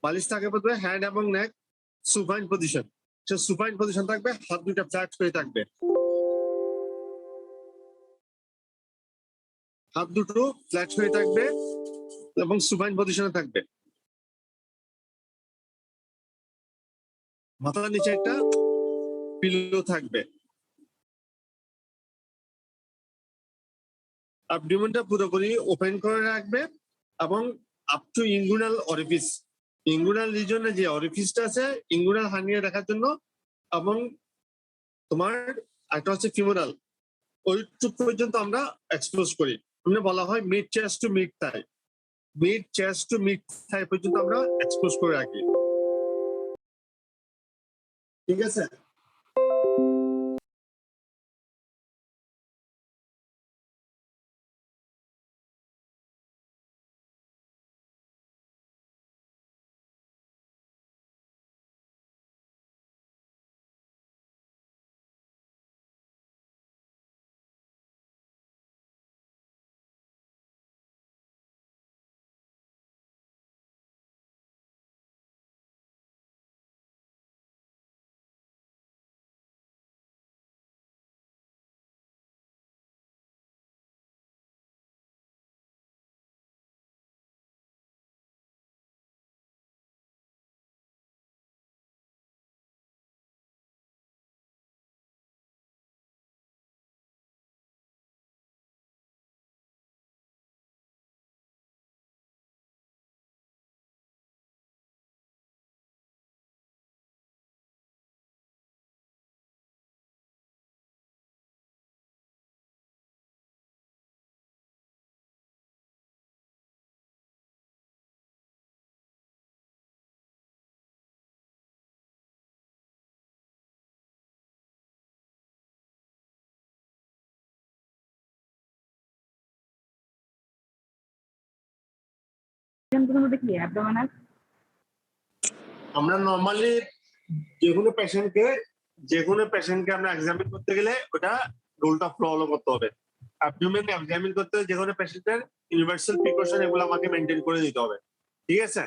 বালিশ থাকবে হ্যান্ড এবং নেক সুপাইন পজিশন। সে সুপাইন পজিশন থাকবে, হাত দুইটা ফ্ল্যাট করে থাকবে, হাত দুটো ফ্ল্যাট হয়ে থাকবে এবং সুপাইন পজিশনে থাকবে। মাথার নিচে একটা পিলো থাকবে। অ্যাবডোমেনটা পুরোপুরি ওপেন করে রাখবে এবং up to inguinal orifice, inguinal রিজনে যে অরিফিসটা আছে ইঙ্গুনাল হার্নিয়া দেখার জন্য, এবং তোমার একটা হচ্ছে ফিমোরাল, ওইটুকু পর্যন্ত আমরা এক্সপোজ করি। আমরা বলা হয় মিড চেস্ট টু মিড থাই, মিড চেস্ট টু মিড থাই পর্যন্ত আমরা এক্সপোজ করে রাখি। ঠিক আছে? আমরা নরমালি যেকোনো পেশেন্টকে আমরা এক্সামিন করতে গেলে ওটা রুলটা ফলো করতে হবে। অ্যাবডোমেন এক্সামিন করতে যেকোনো পেশেন্টের ইউনিভার্সাল প্রিকশন এগুলো আমাকে মেনটেন করে দিতে হবে। ঠিক আছে?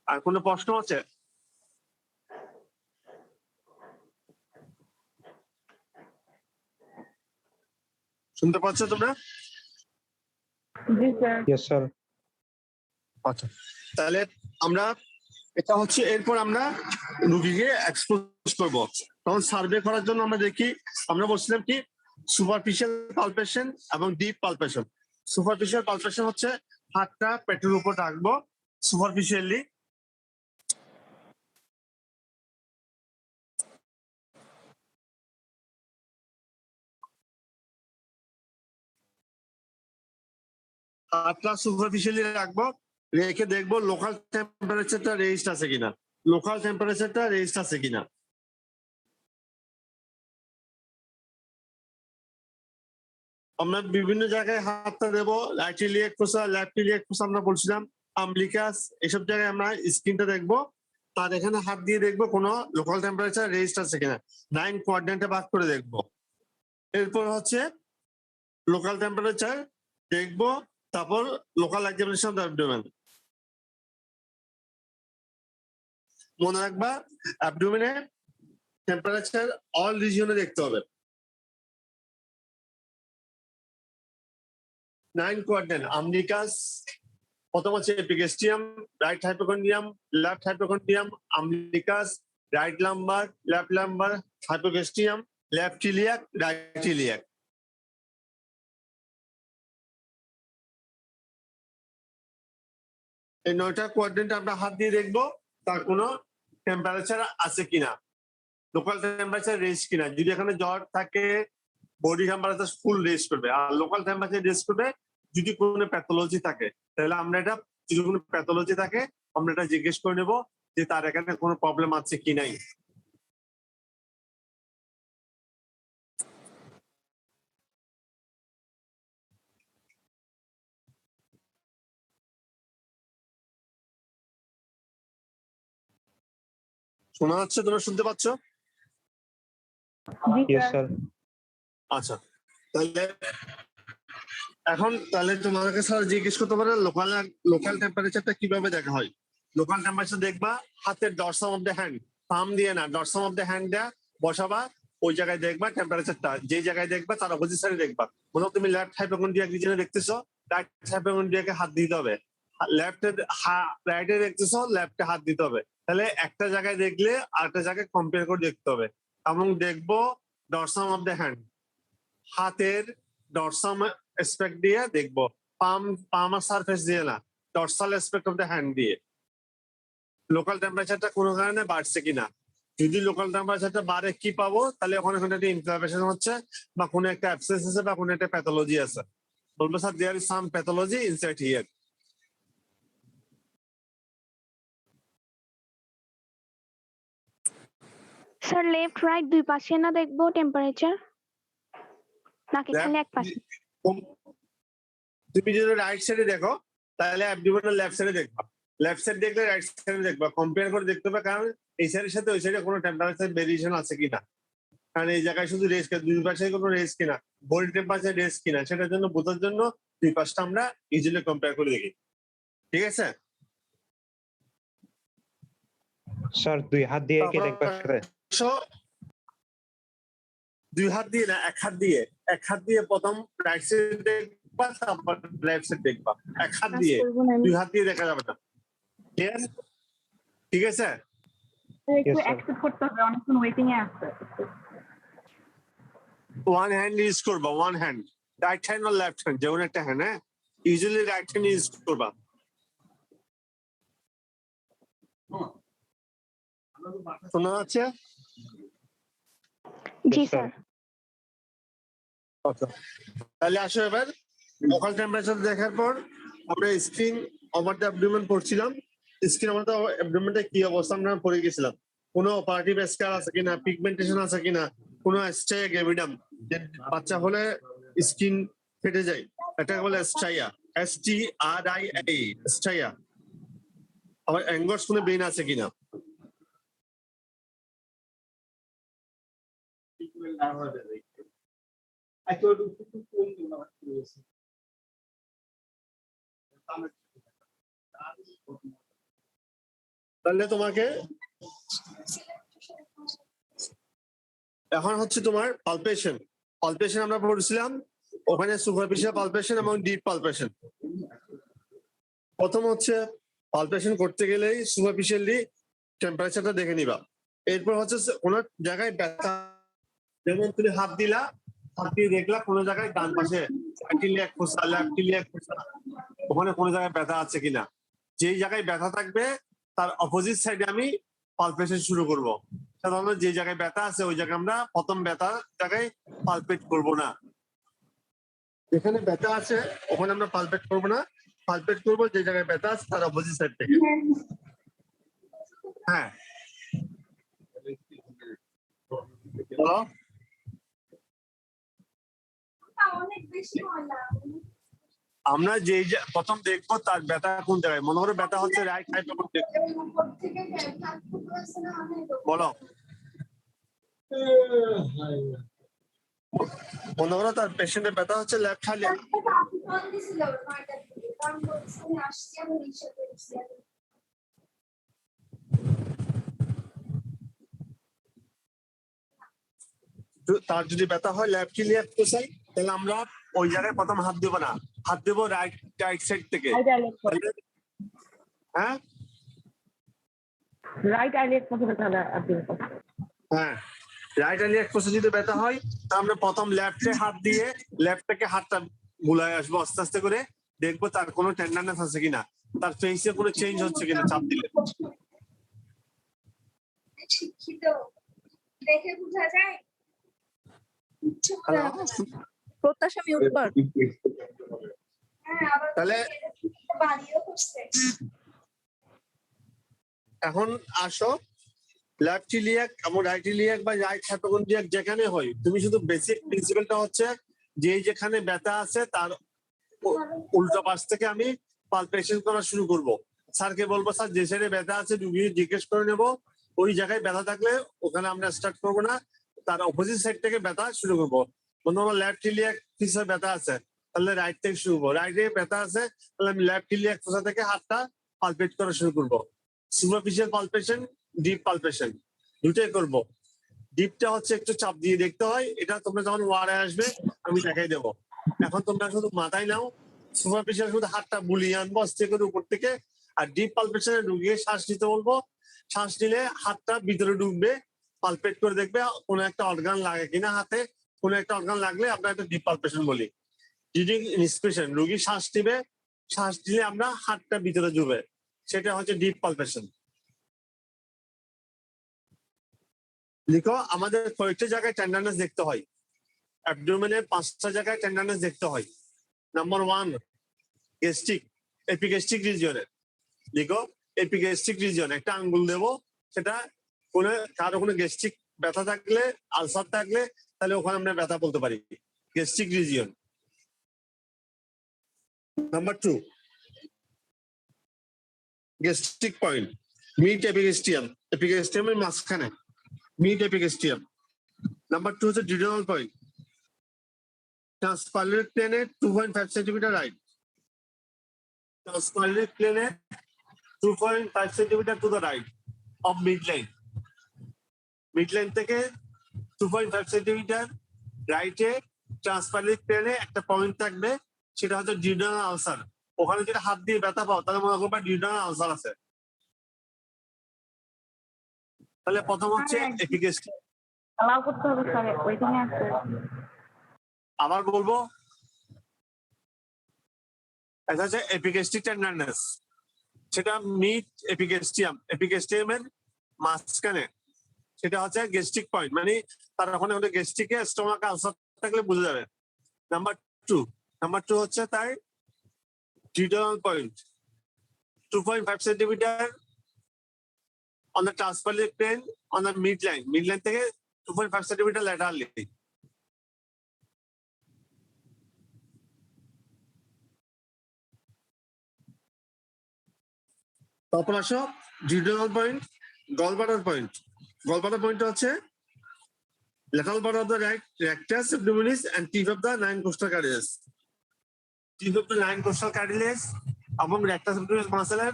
আর কোনো প্রশ্ন আছে? শুনতে পাচ্ছ তোমরা? Yes, sir. আচ্ছা, তাহলে আমরা এটা হচ্ছে এরপর আমরা রুগীকে এক্সপোজ করব। তখন সার্ভে করার জন্য আমরা দেখি, আমরা বলছিলাম কি সুপারফিশিয়াল পালপেশন এবং ডিপ পালপেশন। সুপারফিশিয়াল পালপেশন হচ্ছে হাতটা পেটের উপর রাখবো সুপারফিশিয়ালি, হাতটা সুপারফিশিয়ালি রাখবো, রেখে দেখবো লোকাল টেম্পারেচারটা রেজিস্ট আছে কিনা, লোকাল টেম্পারেচারটা রেজিস্ট আছে কিনা। আমরা বিভিন্ন জায়গায় হাতটা দেবো, রাইট ইলিয়াক ফোসা, লেফট ইলিয়াক ফোসা আমরা বলছিলাম, আম্বলিকাস, এসব জায়গায় আমরা স্ক্রিনটা দেখবো, তার এখানে হাত দিয়ে দেখবো কোনো লোকাল টেম্পারেচার রেজিস্ট আছে কিনা, 9 কোয়াড্রেন্টে ভাগ করে দেখবো। এরপর হচ্ছে লোকাল টেম্পারেচার দেখবো, তারপর local examination of the abdomen. মনে রাখবা অ্যাবডোমেনে টেম্পারেচার অল রিজিয়নে দেখতে হবে। 9 কোয়াড্রেন্ট, আম্বলিকাস, প্রথম হচ্ছে epigastrium, right hypochondrium, left hypochondrium, umbilicus, right lumbar, left lumbar, hypogastrium, left iliac, right iliac. এই 9টা কোয়াড্রেন্ট আমরা হাত দিয়ে দেখবো তার কোনো টেম্পারেচার আছে কিনা, লোকাল টেম্পারেচার রেজ কিনা। যদি এখানে জ্বর থাকে বডি টেম্পারেচার ফুল রেজ করবে, আর লোকাল টেম্পারেচার রেজ করবে যদি কোনো প্যাথোলজি থাকে। তাহলে আমরা এটা, যদি কোনো প্যাথোলজি থাকে আমরা এটা জিজ্ঞেস করে নেব যে তার এখানে কোনো প্রবলেম আছে কি নাই। শোনা যাচ্ছে? তোমরা শুনতে পাচ্ছ? Yes, sir. আচ্ছা, তাহলে এখন তাহলে তোমাকে স্যার জিজ্ঞেস করতে পারে লোকাল টেম্পারেচারটা কিভাবে দেখা হয়। লোকাল টেম্পারেচার দেখবা হাতের ডরসাম অফ দ্য হ্যান্ড, পাম দিয়ে না, ডরসাম অফ দ্য হ্যান্ড দেয়া বসাবা, ওই জায়গায় দেখবা টেম্পারেচারটা, যে জায়গায় দেখবা তার অপোজিট সাইডে দেখবা। মনে হয় তুমি লেফট হাইপোকন্ড্রিয়া রিজনে দেখতেছো, রাইট হাইপোকন্ড্রিয়াকে হাত দিতে হবে, লেফটে রাইটে দেখতেছো, লেফটে হাত দিতে হবে। তাহলে একটা জায়গায় দেখলে আরেকটা জায়গায় কম্পেয়ার করে দেখতে হবে। এবং দেখবো ডরসাম অফ দ্য হ্যান্ড, হাতের ডরসাম এসপেক্ট দিয়ে দেখবো, পাম সারফেস দিয়ে না, dorsal aspect of the hand দিয়ে লোকাল টেম্পারেচারটা কোনো কারণে বাড়ছে কিনা। যদি লোকাল টেম্পারেচারটা বাড়ে কি পাবো, তাহলে ওখানে একটা ইনফ্লামেশন হচ্ছে বা কোনো একটা অ্যাবসেন্স আছে বা কোনো একটা প্যাথোলজি আছে, বলবো sir there is some pathology inside here. Sir left right দুই পাশে না দেখবো টেম্পারেচার, নাকি খালি এক পাশে? তুমি যদি রাইট সাইডে দেখো তাহলে অ্যাবডোমেনের লেফট সাইডে দেখবা, লেফট সাইড দেখলে রাইট সাইডে দেখবা, কম্পেয়ার করে দেখতে হবে, কারণ এই সাইডের সাথে ওই সাইডে কোনো টেম্পারেচার ভেরিয়েশন আছে কিনা। কারণ এই জায়গায় শুধু রেস, দুই পাশে কোনো রেস কিনা, বডি টেম্পারেচার রেস কিনা, সেটার জন্য বোঝার জন্য দুই পাশটা আমরা ইজিলি কম্পেয়ার করে দেখি। ঠিক আছে স্যার দুই হাত দিয়ে কি দেখবা একসাথে? দুই হাত দিয়ে না, এক হাত দিয়ে, এক হাত দিয়ে প্রথম রাইট সাইড দেখবা, তারপর লেফট সাইড দেখবা, এক হাত দিয়ে, দুই হাত দিয়ে দেখা যাবে না। ক্লিয়ার? ঠিক আছে একটু অ্যাকসেপ্ট করতে হবে, অনেকক্ষণ ওয়েটিং এ আছে। ওয়ান হ্যান্ড ইউজ করবা, ওয়ান হ্যান্ড, রাইট হ্যান্ড আর লেফট হ্যান্ড, যেমন একটা হ্যান্ড, হ্যাঁ ইউজুয়ালি রাইট হ্যান্ড ইউজ করবা। শোনা যাচ্ছে? জি স্যার। আচ্ছা তাহলে আসো এবার লোকাল টেম্পারেচার দেখার পর আমরা স্ক্রিন ওভার দ্য অ্যাবডোমেন পড়ছিলাম। স্ক্রিন ওভার দ্য অ্যাবডোমেনটা কি অবস্থা আমরা পড়ে গেছিলাম, কোনো অপারেটিভ স্কার আছে কিনা, পিগমেন্টেশন আছে কিনা, কোনো স্টাইয়া গ্যাভিডাম, বাচ্চা হলে স্কিন ফেটে যায়, এটা বলে স্টাইয়া, STRIA, স্টাইয়া। আবার অ্যাঙ্গস কোনো বেইন আছে কিনা। তাহলে তোমাকে এখন হচ্ছে তোমার পালপেশন। পালপেশন আমরা পড়ছিলাম, ওখানে সুপারফিশিয়াল পালপেশন এবং ডিপ পালপেশন। প্রথম হচ্ছে পালপেশন করতে গেলেই সুপারফিশিয়ালি টেম্পারেচারটা দেখে নিবা। এরপর হচ্ছে কোন জায়গায় ব্যথা, যেমন তুমি হাত দিলা, হাত দিয়ে দেখলা কোনো জায়গায় ডান পাশে ইলিয়াক ফোসা, লেফট ইলিয়াক ফোসা, ওখানে কোনো জায়গায় ব্যথা আছে কিনা। যেই জায়গায় ব্যথা থাকবে তার অপোজিট সাইডে আমি পালপেশন শুরু করব। সাধারণত যে জায়গায় ব্যথা আছে ওই জায়গায় আমরা প্রথম ব্যথা জায়গায় পালপেট করব না, যেখানে ব্যথা আছে ওখানে আমরা পালপেট করব না, পালপেট করব যে জায়গায় ব্যথা আছে তার অপোজিট সাইড থেকে। হ্যাঁ বলো। আমরা যে প্রথম দেখবো তার ব্যথা কোন জায়গায়, মনে করো ব্যথা হচ্ছে রাইট সাইড, বলো মনে করো তার পেশেন্টের ব্যথা হচ্ছে লেফট সাইডে, তার যদি ব্যথা হয় লেফট ইলিয়াক ফোসাই, তাহলে আমরা ওই জায়গায় প্রথম হাত দেবো না, হাত দেবো রাইট সাইড থেকে। হ্যাঁ রাইট আইলিয়াক পর্যন্ত তাহলে আপনি হ্যাঁ রাইট ইলিয়াক ফোসা যদি ব্যথা হয় তা আমরা প্রথম লেফটে হাত দিয়ে লেফট থেকে হাতটা বুলায় আসবো আস্তে আস্তে করে, দেখবো তার কোনো টেন্ডারনেস আছে কিনা, তার ফেসে কোনো চেঞ্জ হচ্ছে কিনা চাপ দিলে। দেখে বোঝা যায়। প্রত্যাশা মিউট কর। তাহলে এখন আসো লেফট ইলিয়াক এবং রাইট ইলিয়াক বা রাইট হাইপোকন্ড্রিয়াক যেখানে হয়, তুমি শুধু বেসিক প্রিন্সিপালটা হচ্ছে যে যেখানে ব্যথা আছে তার উল্টো পাশ থেকে আমি পালপেশন করা শুরু করব। স্যারকে বলবো স্যার যে সাইডে ব্যথা আছে রুগী জিজ্ঞেস করে নেবো, ওই জায়গায় ব্যথা থাকলে ওখানে আমরা স্টার্ট করবো না, তার অপোজিট সাইড থেকে ব্যথা শুরু করবো। বন্ধু আমার লেফট ইলিয়াক ফিসে ব্যথা আছে, তাহলে রাইট থেকে শুরু করবো। রাইটে ব্যথা আছে, তাহলে আমি লেফট ইলিয়াক ফোসা থেকে হাতটা পালপেট করা শুরু করবো। সুপারফিশিয়াল পালপেশন, ডিপ পালপেশন দুটোই করব। ডিপটা হচ্ছে একটু চাপ দিয়ে দেখতে হয়, এটা তোমরা যখন ওয়ারে আসবে আমি দেখাই দেবো। এখন তোমরা শুধু মাথায় নাও, সুপারফিশিয়াল শুধু হাতটা বুলিয়ে আনবো আস্তে করে উপর থেকে, আর ডিপ পালপেশনে ঢুকিয়ে শ্বাস নিতে বলবো। শ্বাস নিলে হাতটা ভিতরে ঢুকবে, পালপেট করে দেখবে কোনো একটা অর্গান লাগে কিনা হাতে। কোনো একটা অর্গান লাগলে আমরা একটা ডিপ পালপেশন বলি। ব্রিদিং ইন্সপিরেশন, রোগী শ্বাস নিবে, শ্বাস দিলে আমরা হাতটা ভিতরে ঢুকবে, সেটা হচ্ছে ডিপ পালপেশন। লিখো, আমাদের কয়েকটা জায়গায় টেন্ডারনেস দেখতে হয়। অ্যাবডোমেনে 5টা জায়গায় টেন্ডারনেস দেখতে হয়। নাম্বার 1 গ্যাস্ট্রিক, এপিগ্যাস্ট্রিক রিজিয়নে। লিখো, এপিগ্যাস্ট্রিক রিজিয়ন, একটা আঙ্গুল দেবো, সেটা কোনো কারো কোনো গ্যাস্ট্রিক ব্যথা থাকলে, আলসার থাকলে, তাহলে ওখানে আমরা ব্যথা বলতে পারি, gastric region. Number 2 gastric point, mid epigastrium, এপিগ্যাস্ট্রিয়ামের মাঝখানে মিড এপিগ্যাস্ট্রিয়াম। নাম্বার 2 হচ্ছে ডিউডেনাল পয়েন্ট, ট্রান্সপাইলেট প্লেনে 2.5 সেন্টিমিটার রাইট, ট্রান্সপাইলেট প্লেনে 2.5 centimetre to the right of mid line. Mid line থেকে 2.5 সেন্টিমিটার রাইটে ট্রান্সপাইলেট প্লেনে একটা পয়েন্ট থাকবে, সেটা হচ্ছে ডিউডেনাল আলসার। ওখানে যদি হাত দিয়ে ব্যথা পাও তাহলে মনে করবা ডিউডেনাল আলসার আছে। তাহলে প্রথম হচ্ছে এপিগ্যাস্ট্রিক। allow করতে হবে স্যার, ওয়েটিং এ আছে। আবার বলবো, এটা হচ্ছে এপিগ্যাস্ট্রিক টেন্ডারনেস, সেটা মিড এপিগ্যাস্ট্রিয়াম, এপিগ্যাস্ট্রিয়ামের মাঝখানে, সেটা হচ্ছে গ্যাস্ট্রিক পয়েন্ট, মানে তার ওখানে গ্যাস্ট্রিকে স্টোমাক আলসার থাকলে বুঝে যাবে। নাম্বার 2 হচ্ছে তার duodenal point, 2.5 centimetre on the transpylate plane on the midline, midline থেকে 2.5 সেন্টিমিটার laterally। তারপর আসো duodenal point, gallbladder point. Gallbladder point হচ্ছে lateral border of the right rectus abdominis and tip of the 9 coastal cartilages, tip of the 9 coastal cartilages এবং rectus abdominis muscle এর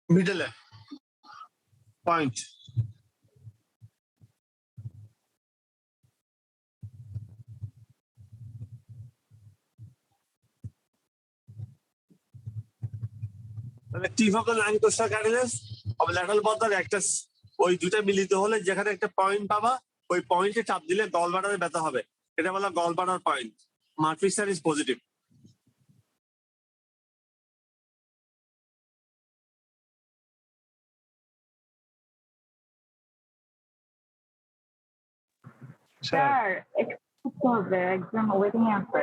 middle point. মানে tip of the 9 costal cartilage of lateral border rectus, ওই দুটো মিলিত হলে যেখানে একটা point পাবা, ওই পয়েন্টে চাপ দিলে গলব্লাডারে ব্যথা হবে, এটা বলা gallbladder point. Murphy sir is positive. Sir একটু করতে হবে, একজন ওয়েটিং এ আছে।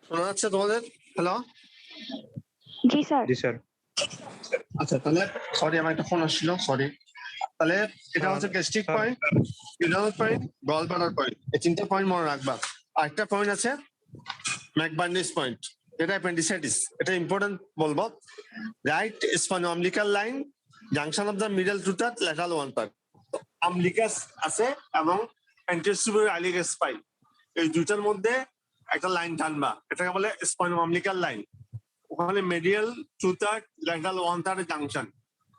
শোনা যাচ্ছে তোমাদের? হ্যালো, জি স্যার। জি স্যার। আচ্ছা তাহলে সরি, আমার একটা ফোন আসছিল, সরি। তাহলে এটা হচ্ছে gastric point, duodenal point, gallbladder point, এই 3টে পয়েন্ট মনে রাখবা। আরেকটা পয়েন্ট আছে ম্যাকবার্নিস পয়েন্ট, এটা অ্যাপেন্ডিসাইটিস, এটা ইম্পর্টেন্ট বলবো। Right spinoumbilical line, junction of the middle to the lateral one part, umbilicus আছে এবং অ্যান্টেরিয়র আইলিক স্পাইন, এই দুটার মধ্যে একটা লাইন টানবা, এটাকে বলে স্পাইনোআমবিলিকাল লাইন। ওখানে medial to third lateral one third junction,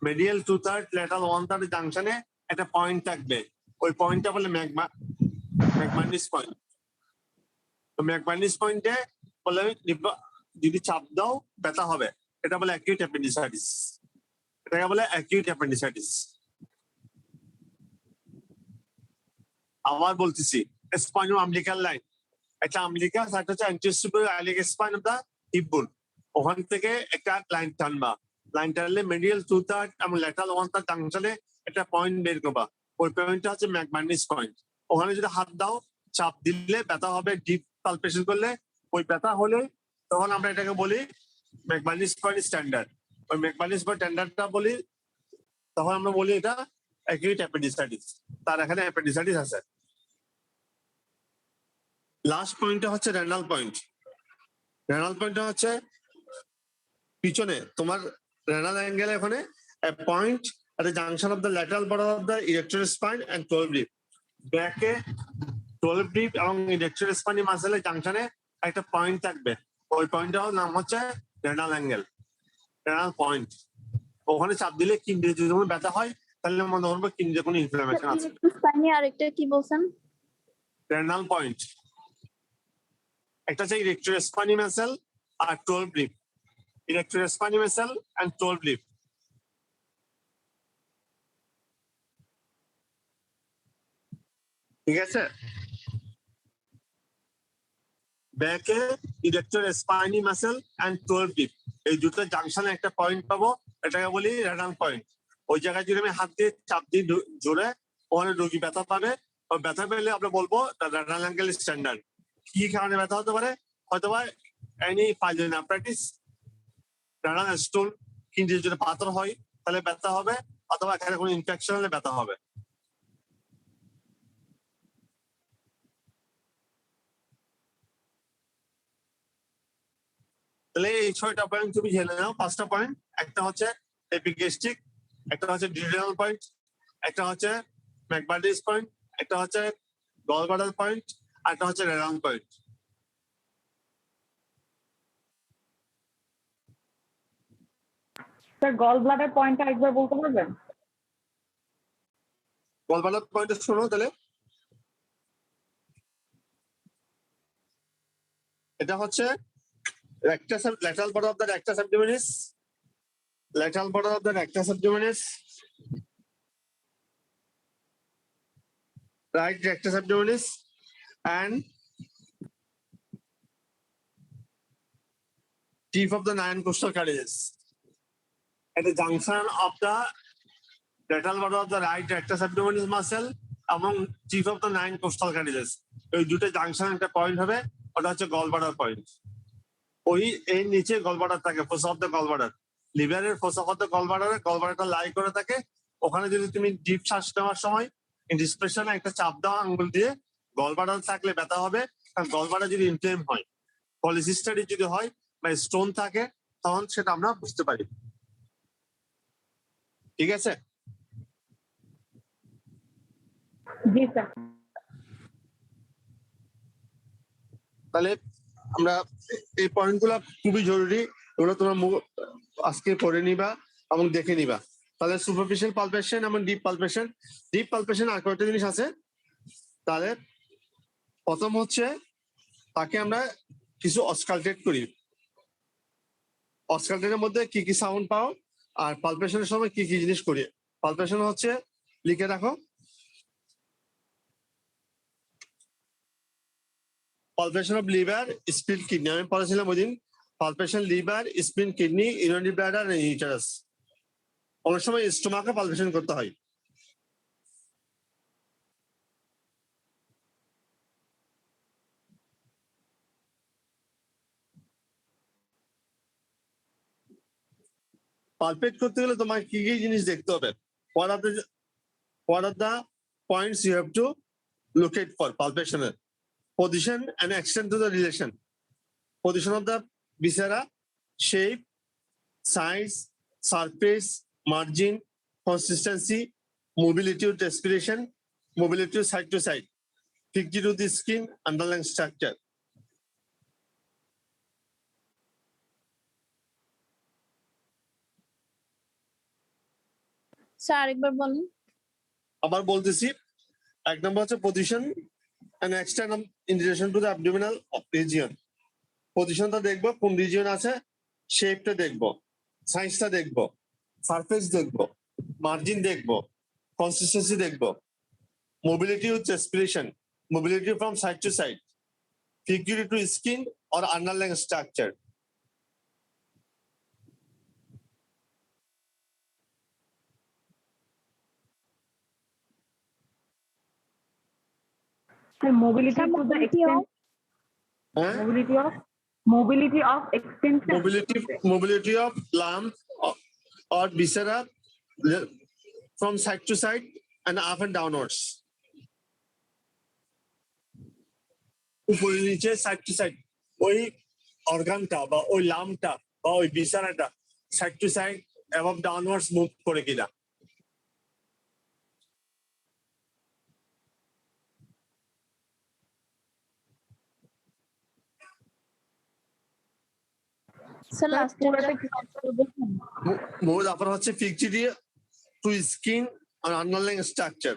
medial to third lateral one third জাংশনে একটা পয়েন্ট থাকবে, ওই পয়েন্টটা বলে ম্যাকবার্নিস পয়েন্ট। তো ম্যাকবার্নিস পয়েন্টে বলে যদি চাপ দাও ব্যথা হবে, এটা বলে অ্যাকিউট অ্যাপেন্ডিসাইটিস, এটাকে বলে অ্যাকিউট অ্যাপেন্ডিসাইটিস। আবার বলতেছি স্পাইনাল আম্বিলিকাল লাইন, একটা আম্বিলিকাস একটা হচ্ছে অ্যান্টিওসুপিরিয়র আইলিক স্পাইন অফ দা হিপ বোন, ওখান থেকে একটা লাইন টানবা, লাইন টানলে মিডিয়াল 2/3 এবং ল্যাটারাল 1/3 জাংশনে একটা পয়েন্ট বের করবা, ওই পয়েন্টটা হচ্ছে ম্যাকমার্নিস পয়েন্ট। ওখানে যদি হাত দাও চাপ দিলে ব্যথা হবে, ডিপ পালপেশন করলে ওই ব্যথা হলে তখন আমরা এটাকে বলি ম্যাকমার্নিস পয়েন্ট স্ট্যান্ডার্ড। ওই ম্যাকমার্নিস পয়েন্ট স্ট্যান্ডার্ডটা বলি তখন আমরা বলি এটা অ্যাকিউট অ্যাপেন্ডিসাইটিস, তার এখানে অ্যাপেন্ডিসাইটিস আছে। লাস্ট পয়েন্টটা হচ্ছে রেনাল পয়েন্ট। রেনাল পয়েন্টটা হচ্ছে পিছনে তোমার রেনাল অ্যাঙ্গেল, এখানে point at the junction of the lateral border of the erector spine and 12 rib. ব্যাকে 12 rib এবং erector spine মাসেলের জাংশনে একটা পয়েন্ট থাকবে, ওই পয়েন্টটার নাম হচ্ছে রেনাল অ্যাঙ্গেল, রেনাল পয়েন্ট। ওখানে চাপ দিলে কিডনিতে যদি কোনো ব্যথা হয় তাহলে মনে করবো কিডনিতে কোনো ইনফ্লামেশন আছে। স্পাইনে আরেকটা কি বলছেন? রেনাল পয়েন্ট একটা হচ্ছে erector spine মাসেল আর 12 rib, erector spine muscle and 12 rib। ঠিক আছে, ব্যাকে erector spinae muscle and 12 rib এই দুটো জাংশনে একটা পয়েন্ট পাবো, এটাকে বলি রেনাল পয়েন্ট। ওই জায়গায় যদি আমি হাত দিয়ে চাপ দিই জোরে, ওখানে রোগী ব্যথা পাবে, ওই ব্যথা পেলে আমরা বলবো রেনাল অ্যাঙ্গেল স্ট্যান্ডার্ড। কি কারণে ব্যথা হতে পারে? হয়তো বা এনি পাইলোনেফ্রাইটিস, রেনাল স্টোন, কিডনিতে যদি পাথর হয় তাহলে ব্যথা হবে, অথবা এখানে কোনো ইনফেকশন হলে ব্যথা হবে। তাহলে এই 6টা পয়েন্ট তুমি জেনে নাও। 5টা পয়েন্ট, একটা হচ্ছে এপিগ্যাস্ট্রিক, একটা হচ্ছে ডিউডিনাল পয়েন্ট, একটা হচ্ছে ম্যাকবার্ডিস পয়েন্ট, একটা হচ্ছে গলব্লাডার পয়েন্ট, আর একটা হচ্ছে renal point. Sir gall bladder পয়েন্টটা একবার বলতে পারবেন? গলব্লাডার পয়েন্ট শোনো তাহলে, এটা হচ্ছে lateral border of the rectus abdominis, lateral border of the rectus abdominis, right rectus abdominis, and tip of the 9 costal cartilages. At the junction of the lateral border of the right rectus abdominis muscle among tip of the 9 costal cartilages, এই দুটো junction একটা point হবে, ওটা হচ্ছে gallbladder point. ওই এর নিচে gallbladder থাকে, ফোসা অফ দ্য গলব্লাডার, লিভারের ফোসা অফ দ্য গলব্লাডারে গলব্লাডারটা লাই করে থাকে। ওখানে যদি তুমি ডিপ শ্বাস নেওয়ার সময় ইন্ডিসপ্রেশনে একটা চাপ দাও আঙ্গুল দিয়ে, গলব্লাডার থাকলে ব্যথা হবে, কারণ গলব্লাডার যদি ইনফ্লেম হয়, পলিসিস্টাইটিস যদি হয় বা স্টোন থাকে, তখন সেটা আমরা বুঝতে পারি। ঠিক আছে, জি স্যার। তাহলে আমরা এই পয়েন্টগুলো খুবই জরুরি, এগুলো তোমরা আজকে পড়ে নিবা এবং দেখে নিবা। তাহলে সুপারফিশিয়াল পালপেশন এবং ডিপ পালপেশন। ডিপ পালপেশন আর কয়েকটা জিনিস আছে। তাহলে প্রথম হচ্ছে তাকে আমরা কিছু অসকালটেট করি। অসকালটেটের মধ্যে কি কি সাউন্ড পাও আর পালপেশনের সময় কি কি জিনিস করি। পালপেশন হচ্ছে, লিখে রাখো, palpation of liver, spleen, kidney। আমি পড়েছিলাম ওই দিন, palpation liver, স্প্লিন, kidney, urinary bladder, uterus. অনেক সময় স্টোমাকে পালপেশন করতে হয়। পালপেট করতে গেলে তোমাকে কি কি জিনিস দেখতে হবে? what are the points you have to locate for palpation? Position and extent to the relation. Position of the viscera, shape, size, surface, margin, consistency, mobility to respiration, mobility side to side, fixity to the skin, underlying structure. Sir আরেকবার বলুন। আবার বলতেছি, এক নম্বর হচ্ছে position and extent in relation to the abdominal region. পজিশনটা দেখবো কোন region আছে, শেপটা দেখবো, সাইজটা দেখবো, সারফেস দেখবো, মার্জিন দেখবো, কনসিস্টেন্সি দেখবো, mobility with respiration, mobility from side to side, figure to skin or underlying structure. So mobility Sir, to the mobility extent, Huh? mobility of extension. Mobility of lump or viscera from side to side and up and downwards. উপরে নিচে side to side ওই অর্গানটা বা ওই লামটা বা ওই বিছানাটা side to side এবং downwards move করে কিনা। Sir, last পুরোটা কি বলছেন? তারপর হচ্ছে ফিক্সিটি টু স্কিন আর আন্ডারলাইং স্ট্রাকচার।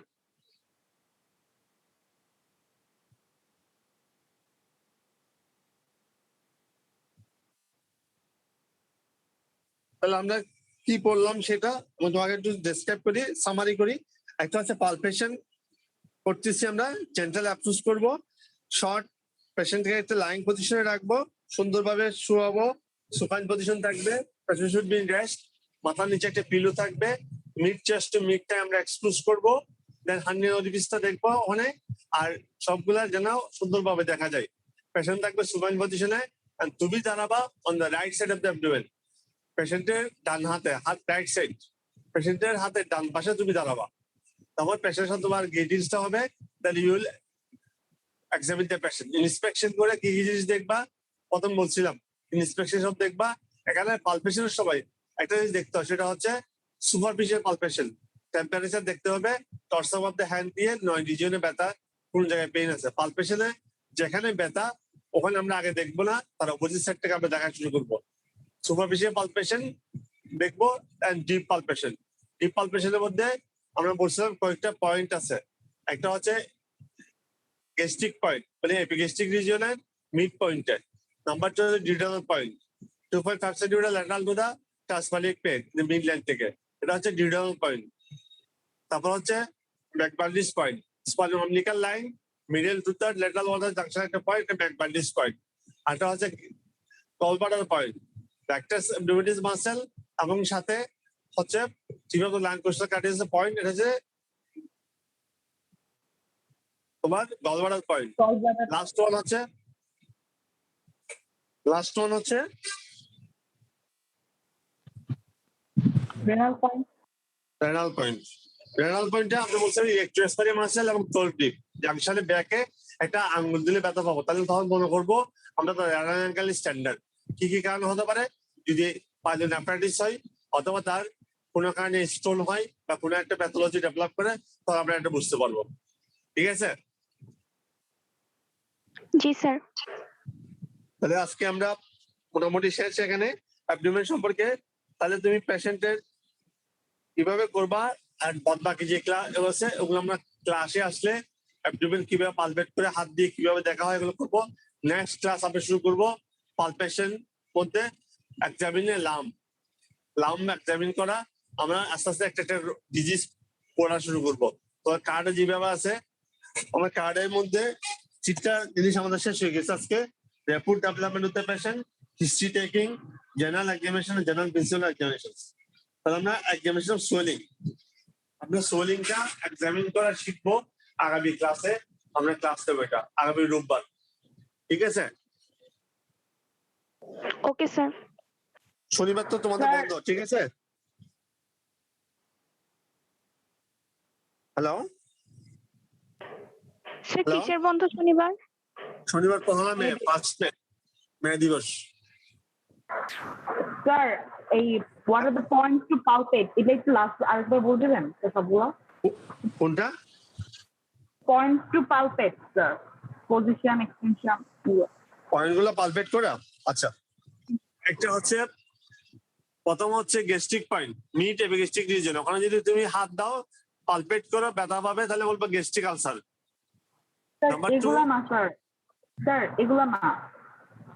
তাহলে আমরা কি পড়লাম সেটা আমি তোমাকে একটু ডেসক্রাইব করি, সামারি করি। একটা হচ্ছে পালপেশন করতেছি, আমরা জেন্টাল অ্যাপ্রোচ করব, শর্ট পেশেন্টকে একটা লাইং পজিশনে রাখবো, সুন্দরভাবে শুয়াবো, সুপাইন পজিশন থাকবে, পেশেন্ট শুড বি রেস্ট, মাথার নিচে একটা পিলো থাকবে, মিড চেস্ট টু মিডটা আমরা এক্সপ্লোজ করবো, দেন হান্ডি অরিফিসটা দেখবো ওখানে, আর সবগুলা যেন সুন্দরভাবে দেখা যায়। পেশেন্ট থাকবে সুপাইন পজিশনে, and তুমি দাঁড়াবা on the right side of the abdomen, পেশেন্টের ডান হাতে, হাত রাইট সাইড, পেশেন্টের হাতে ডান পাশে তুমি দাঁড়াবা। তারপর পেশেন্টের সাথে তোমার গেটিংসটা হবে, তাহলে you will examine the patient. Inspection করে কি কি জিনিস দেখবা, প্রথম বলছিলাম ইন্সপেকশন সব দেখবা। এখানে পালপেশনের সবাই একটা জিনিস দেখতে হয়, সেটা হচ্ছে সুপারফিশিয়াল পালপেশন। টেম্পারেচার দেখতে হবে, টর্সাম অফ দ্য হ্যান্ড দিয়ে 9 রিজিয়নে ব্যথা, কোন জায়গায় পেইন আছে। পালপেশনে যেখানে ব্যথা ওখানে আমরা আগে দেখবো না, তার অপোজিট সাইড থেকে আমরা দেখা শুরু করবো। সুপারফিশিয়াল পালপেশন দেখবো এন্ড ডিপ পালপেশন। ডিপ পালপেশনের মধ্যে আমরা বলছিলাম কয়েকটা পয়েন্ট আছে। একটা হচ্ছে গ্যাস্ট্রিক পয়েন্ট, মানে এপিগ্যাস্ট্রিক রিজিয়নের মিড পয়েন্টে। নাম্বার 2 হচ্ছে duodenal point, 2.5 centimetre lateral to the transpyloric plane mid line থেকে, এটা হচ্ছে ডিউডানাল পয়েন্ট। তারপর হচ্ছে McBurney's point, spinal umbilical line middle to the lateral third junction একটা পয়েন্ট, ম্যাকবার্লিস পয়েন্ট। আরটা হচ্ছে gallbladder point, rectus abdominis muscle, এবং সাথে হচ্ছে যেভাবে লাইন কোস্টাল কার্টিয়াস পয়েন্ট, এটা হচ্ছে তোমার গলব্লাডার পয়েন্ট। লাস্ট ওয়ান হচ্ছে renal point. Renal point. Renal পয়েন্টে আমরা বলছিলাম ইলেকট্রোস্পারি মাসেল এবং টোলডিপ জাংশনে ব্যাকে একটা আঙ্গুল দিলে ব্যথা পাবো, তাহলে তখন মনে করবো আমরা তো রেনাল স্ট্যান্ডার্ড। কি কি কারণ হতে পারে, যদি পাইলোনেফ্রাইটিস হয় অথবা তার কোনো কারণে স্টোন হয় বা কোনো একটা প্যাথোলজি ডেভেলপ করে, তখন আমরা এটা বুঝতে পারবো। ঠিক আছে, জি স্যার। তাহলে আজকে আমরা মোটামুটি শেষ এখানে অ্যাবডোমেন সম্পর্কে। তাহলে তুমি পেশেন্টের কিভাবে করবা আর বাদ বাকি যে ক্লাস আছে ওগুলো আমরা ক্লাসে আসলে অ্যাবডোমেন কিভাবে পালপেট করে হাত দিয়ে কিভাবে দেখা হয় এগুলো করবো। নেক্সট ক্লাস আমরা শুরু করবো পালপেশন মধ্যে এক্সামিনে লাম এক্সামিন করা। আমরা আস্তে আস্তে একটা একটা ডিজিজ পড়া শুরু করবো। তো কার্ডে যেভাবে আছে, আমার কার্ডের মধ্যে 3টা জিনিস আমাদের শেষ হয়ে গেছে আজকে। Rapport development with the patient, history taking, general examination, general principal examination. তাহলে আমরা এক্সামিনেশন অফ সোয়েলিং, আমরা সোয়েলিংটা এক্সামিন করা শিখবো আগামী ক্লাসে। আমরা ক্লাস দেবো এটা আগামী রোববার। ঠিক আছে, ওকে স্যার। শনিবার তো তোমাদের বন্ধ, ঠিক আছে? Hello sir Hello? কিসের বন্ধ শনিবার? শনিবার 1 মে, 5 মে, মে দিবস। Sir, what are the points to palpate? এটা একটু লাস্ট আরেকবার বলতে দেন সবগুলো। কোনটা? Points to palpate, sir. Position, extension. পয়েন্টগুলো পালপেট করা। আচ্ছা, একটা হচ্ছে প্রথম হচ্ছে gastric point, mid epigastric reason. ওখানে যদি তুমি হাত দাও পালপেট করো, ব্যথা পাবে, তাহলে বলবো গ্যাস্ট্রিক আলসার। Sir, Number 2, এগুলা না স্যার। স্যার এগুলা না।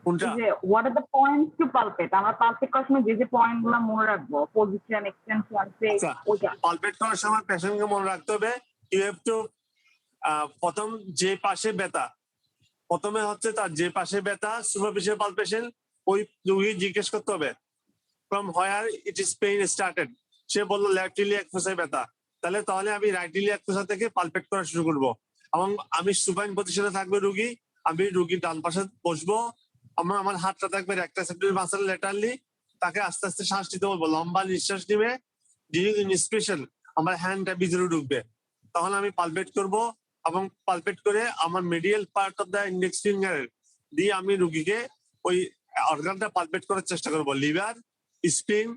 কোনটা? যে what are the points to palpate? আমরা পালপেট করার সময় যে পয়েন্টগুলো মনে রাখবো, পজিশন, এক্সটেনশন, আচ্ছা, ওইটা। পালপেট করার সময় পেশেন্টকে মনে রাখতে হবে ইউ হ্যাভ টু প্রথম যে পাশে ব্যথা, প্রথমে হচ্ছে তার যে পাশে ব্যথা সুপারফিশিয়াল পালপেশন, ওই রোগী জিজ্ঞেস করতে হবে from where it is pain started. সে বললো লেফট ইলিয়াক ফোসায় ব্যথা, তাহলে আমি রাইট ইলিয়াক ফোসা থেকে পালপেট করা শুরু করব। এবং আমি সুপাইন পজিশনে থাকবে রুগী, আমি রুগীর ডান পাশে বসবো, আমার হাতটা থাকবে রেক্টাস অ্যাবডোমিনাল মাসল ল্যাটারালি, তাকে আস্তে আস্তে শ্বাস নিতে বলবো, লম্বা নিঃশ্বাস নিবে, ডিউরিং ইন্সপিরেশন আমার হ্যান্ডটা ভিতরে ঢুকবে, তখন আমি পালপেট করব এবং পালপেট করে আমার medial part of the index finger দিয়ে আমি রুগীকে ওই অর্গানটা পালপেট করার চেষ্টা করবো। লিভার, স্প্লিন,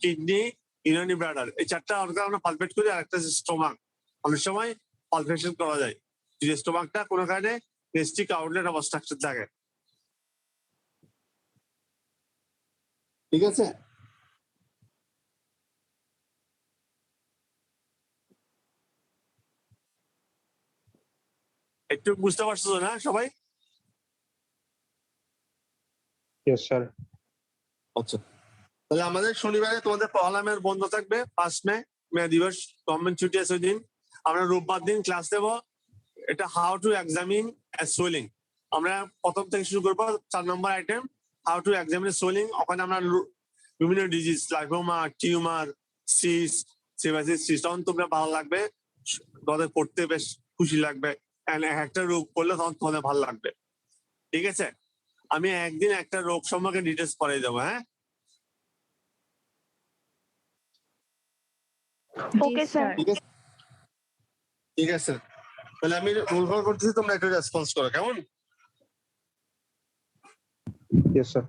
কিডনি, ইউরিনারি ব্লাডার, এই চারটা অর্গান আমরা পালপেট করি। আর একটা স্টোমাক, অনেক সময় পালপেশন করা যায় যদি স্টোমাকটা কোনো কারণে গ্যাস্ট্রিক আউটলেট অবস্ট্রাকশন থাকে। ঠিক আছে? একটু বুঝতে পারছো না সবাই? Yes, sir. আচ্ছা, তাহলে আমাদের শনিবারে তোমাদের পহেলা মে বন্ধ থাকবে, 5 মে মে দিবস, গভর্নমেন্ট ছুটি আছে ওই দিন। আমরা রোববার দিন ক্লাস দেবো, এটা হাউ টু এক্সামিন সোয়েলিং। আমরা প্রথম থেকে শুরু করবো, 4 নম্বর item how to examine swelling. ওখানে আমরা বিভিন্ন ডিজিজ, লাইফোমা, টিউমার, সিস, সিভাইসিস, তখন তোমরা ভালো লাগবে, তোমাদের পড়তে বেশ খুশি লাগবে, একটা রোগ পড়লে তখন তোমাদের ভালো লাগবে। ঠিক আছে, আমি একদিন একটা রোগ সম্পর্কে ডিটেলস পড়াই দেবো। হ্যাঁ, ওকে স্যার। ঠিক আছে, তাহলে আমি রোল কল করতেছি, তোমরা একটু রেসপন্স করো, কেমন? Yes, sir.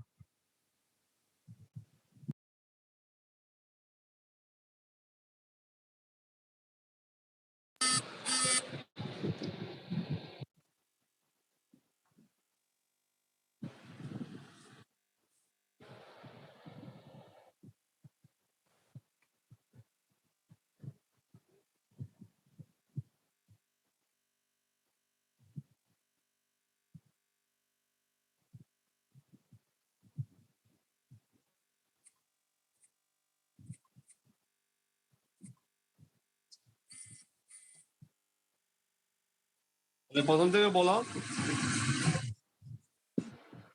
প্রথম থেকে বলো।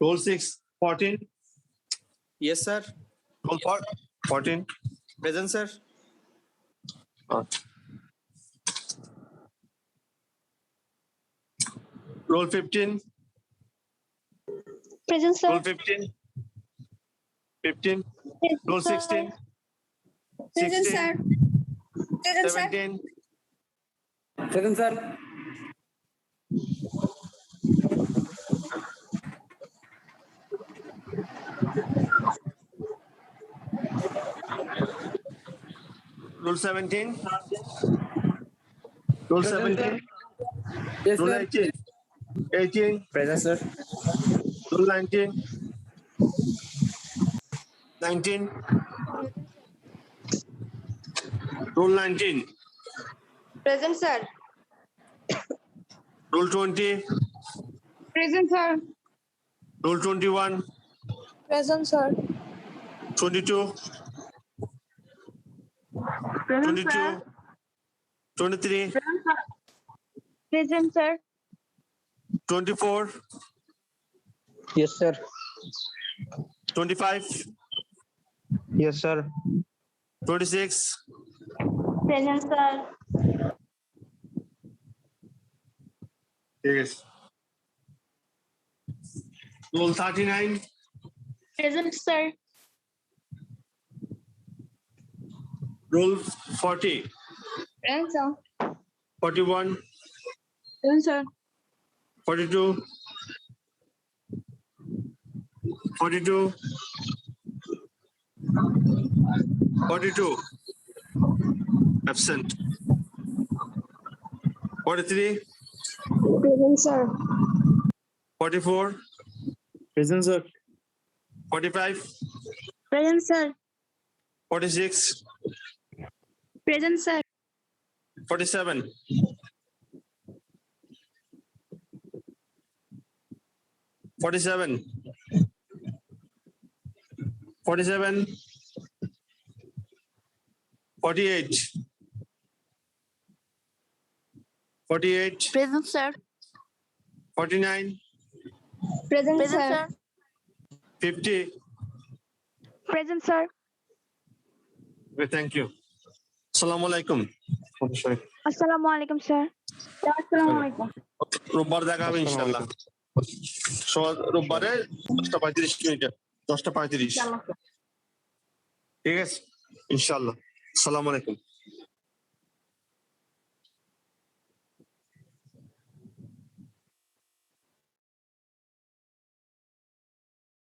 Roll 6 14, Yes, sir. Roll 14, Present, sir. Roll 15, present sir. Roll 15, roll 16, present 16, sir. Present sir. 17, Present, sir. Roll 17, roll 17, Yes, roll sir. 18, 18, Present, sir. rule 19, 19, rule 19, present sir. rule 20, present sir. rule 21, present sir. 22, 22, 23, present sir. 24, Yes, sir. 25, Yes, sir. 26, present sir. ঠিক আছে, rule 39, present sir. rule 40, present sir. 41, present sir. 42, 42, 42, absent, 43, present sir. 44, Present, sir. 45, present sir. 46, present sir. 47, 47, 47, 48, 48, Present, sir. 49, Present, sir. 50. Present, sir. Okay, thank you. Assalamu alaikum. Assalamu alaikum, sir. আসসালামু আলাইকুম রোববার দেখা হবে ইনশাল্লাহ রোববারে 10:35 মিনিটে 10:35 ইনশাআল্লাহ ঠিক আছে ইনশাল্লাহ আসসালামু আলাইকুম